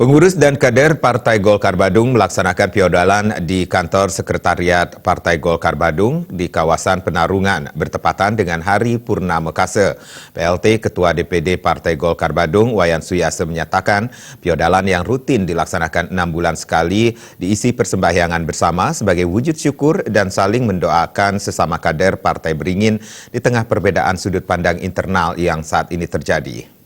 Pengurus dan kader Partai Golkar Badung melaksanakan piodalan di kantor sekretariat Partai Golkar Badung di kawasan Penarungan bertepatan dengan Hari Purnama Kase. PLT Ketua DPD Partai Golkar Badung, Wayan Suyase menyatakan piodalan yang rutin dilaksanakan 6 bulan sekali diisi persembahyangan bersama sebagai wujud syukur dan saling mendoakan sesama kader Partai Beringin di tengah perbedaan sudut pandang internal yang saat ini terjadi.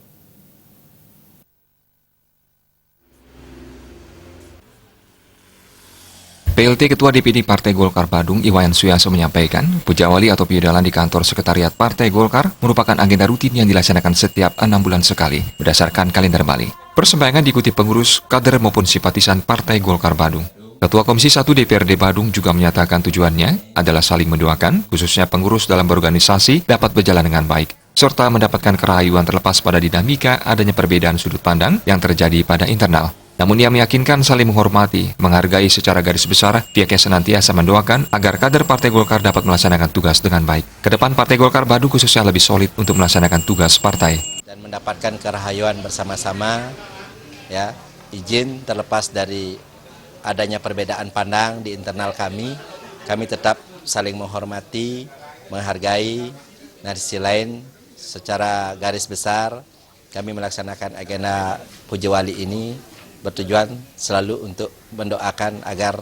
PLT Ketua DPD Partai Golkar Badung, Wayan Suyase menyampaikan, pujawali atau piodalan di kantor sekretariat Partai Golkar merupakan agenda rutin yang dilaksanakan setiap 6 bulan sekali, berdasarkan kalender Bali. Persembahyangan diikuti pengurus, kader maupun simpatisan Partai Golkar Badung. Ketua Komisi 1 DPRD Badung juga menyatakan tujuannya adalah saling mendoakan, khususnya pengurus dalam berorganisasi dapat berjalan dengan baik, serta mendapatkan kerahayuan terlepas pada dinamika adanya perbedaan sudut pandang yang terjadi pada internal. Namun ia meyakinkan saling menghormati, menghargai secara garis besar, pihaknya senantiasa mendoakan agar kader Partai Golkar dapat melaksanakan tugas dengan baik. Kedepan Partai Golkar Badung khususnya lebih solid untuk melaksanakan tugas partai. Dan mendapatkan kerahayuan bersama-sama, ya, izin terlepas dari adanya perbedaan pandang di internal kami tetap saling menghormati, menghargai. Nah, di sisi lain, secara garis besar, kami melaksanakan agenda pujawali ini bertujuan selalu untuk mendoakan agar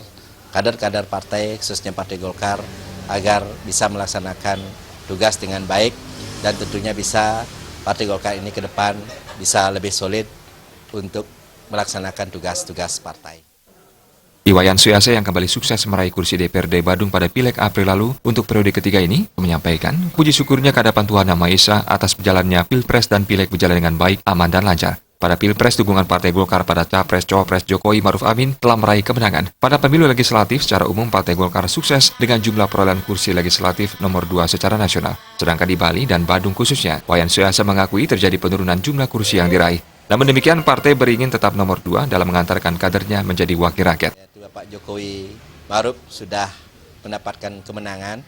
kader-kader partai, khususnya Partai Golkar, agar bisa melaksanakan tugas dengan baik dan tentunya bisa Partai Golkar ini ke depan bisa lebih solid untuk melaksanakan tugas-tugas partai. Wayan Suyase yang kembali sukses meraih kursi DPRD Badung pada Pileg April lalu untuk periode ketiga ini menyampaikan puji syukurnya kehadapan Tuhan Yang Maha Esa atas berjalannya Pilpres dan Pileg berjalan dengan baik, aman dan lancar. Pada Pilpres, dukungan Partai Golkar pada Capres-Cawapres Jokowi Maruf Amin telah meraih kemenangan. Pada pemilu legislatif secara umum, Partai Golkar sukses dengan jumlah perolehan kursi legislatif nomor 2 secara nasional. Sedangkan di Bali dan Badung khususnya, Wayan Suyase mengakui terjadi penurunan jumlah kursi yang diraih. Namun demikian, Partai Beringin tetap nomor 2 dalam mengantarkan kadernya menjadi wakil rakyat. Pak Jokowi Maruf sudah mendapatkan kemenangan.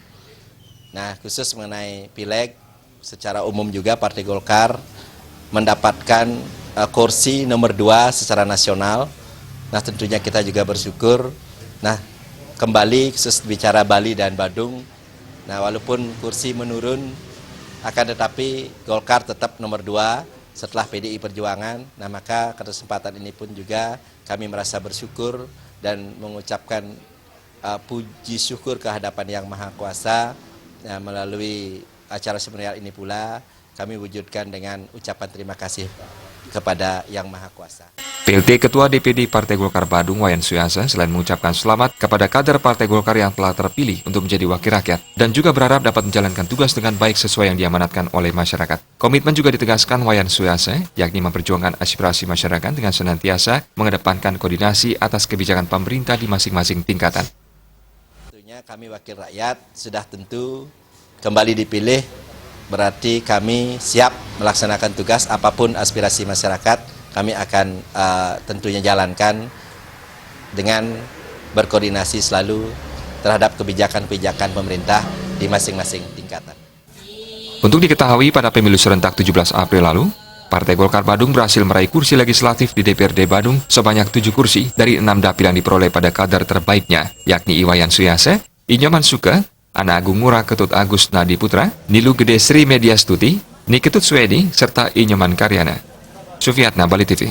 Nah, khusus mengenai Pileg, secara umum juga Partai Golkar mendapatkan kursi nomor 2 secara nasional. Nah, tentunya kita juga bersyukur. Nah, kembali khusus bicara Bali dan Badung. Nah, walaupun kursi menurun, akan tetapi Golkar tetap nomor 2 setelah PDI Perjuangan. Nah, maka kesempatan ini pun juga kami merasa bersyukur dan mengucapkan puji syukur kehadapan Yang Maha Kuasa. Nah, melalui acara seremonial ini pula kami wujudkan dengan ucapan terima kasih kepada Yang Maha Kuasa. PLT Ketua DPD Partai Golkar Badung, Wayan Suyase, selain mengucapkan selamat kepada kader Partai Golkar yang telah terpilih untuk menjadi wakil rakyat, dan juga berharap dapat menjalankan tugas dengan baik sesuai yang diamanatkan oleh masyarakat. Komitmen juga ditegaskan Wayan Suyase, yakni memperjuangkan aspirasi masyarakat dengan senantiasa mengedepankan koordinasi atas kebijakan pemerintah di masing-masing tingkatan. Tentunya kami wakil rakyat sudah tentu kembali dipilih, berarti kami siap melaksanakan tugas apapun aspirasi masyarakat. Kami akan tentunya jalankan dengan berkoordinasi selalu terhadap kebijakan-kebijakan pemerintah di masing-masing tingkatan. Untuk diketahui, pada pemilu serentak 17 April lalu, Partai Golkar Badung berhasil meraih kursi legislatif di DPRD Badung sebanyak 7 kursi dari 6 dapil yang diperoleh pada kader terbaiknya, yakni Wayan Suyase, Inyoman Suka, Ana Agung Ngurah Ketut Agus Nadi Putra, Nilu Gede Sri Media Stuti, Niketut Swedi, serta Inyoman Karyana. Sufiatna, Bali TV.